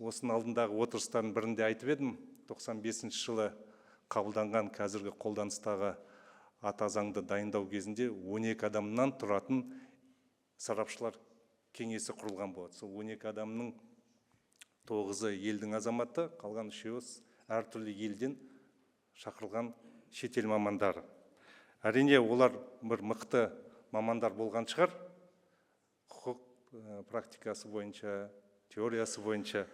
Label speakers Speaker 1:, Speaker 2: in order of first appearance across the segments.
Speaker 1: осының алдындағы отырыстардың бірінде айтып едім, 95 жылы қабылданған қазіргі қолданыстағы ата заңды дайындау кезінде 12 адамнан тұратын сарапшылар кеңесі құрылған болады. Сол 12 адамның 9-ы елдің азаматы, қалған 3-еуі әртүрлі елден шақырылған шетел мамандары. Әрине, олар бір мықты мамандар болған шығар, құқық практикасы бойынша, теориясы бойынша.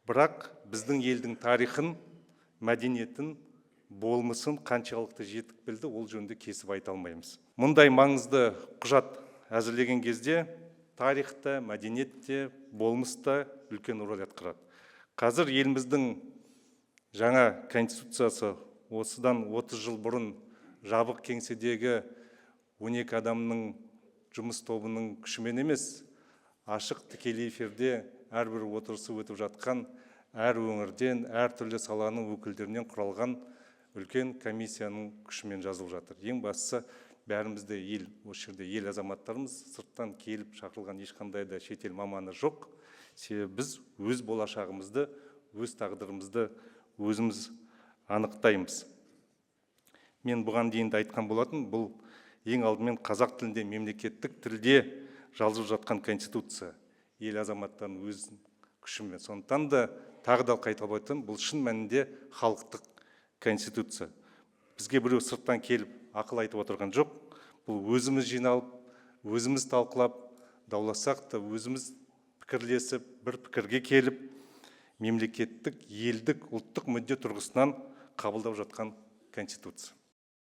Speaker 1: Бірақ біздің елдің тарихын, мәдениетін, болмысын қаншалықты жетік білді, ол жөнінде кесіп айта алмаймыз. Мұндай маңызды құжат әзірлеген кезде тарихта, мәдениетте, болмыста үлкен рөл атқарады. Қазір еліміздің жаңа конституциясы осыдан 30 жыл бұрын жабық кеңседегі 12 адамның жұмыс тобының күшімен емес, ашық тікелей эфирде әрбір отырысы өтіп жатқан әр өңірден, әр түрлі саланың өкілдерінен құралған үлкен комиссияның күшімен жазылып жатыр. Ең бастысы, бәрімізде ел, осы жерде ел азаматтарымыз, сырттан келіп шақырылған ешқандай да шетел маманы жоқ. Себебі біз өз болашағымызды, өз тағдырымызды өзіміз анықтаймыз. Мен бұған дейін де айтқан болатын, бұл ең алдымен қазақ тілінде, мемлекеттік тілде жазылып жатқан конституция. Ел азаматтарының өз күшімен. Сондықтан да тағы да қайталап айтам, бұл шын мәнінде халықтық конституция. Бізге біреу сырттан келіп ақыл айтып отырған жоқ. Бұл өзіміз жиналып, өзіміз талқылап, дауласақ та өзіміз пікірлесіп, бір пікірге келіп, мемлекеттік, елдік, ұлттық мүдде тұрғысынан қабылдап жатқан конституция.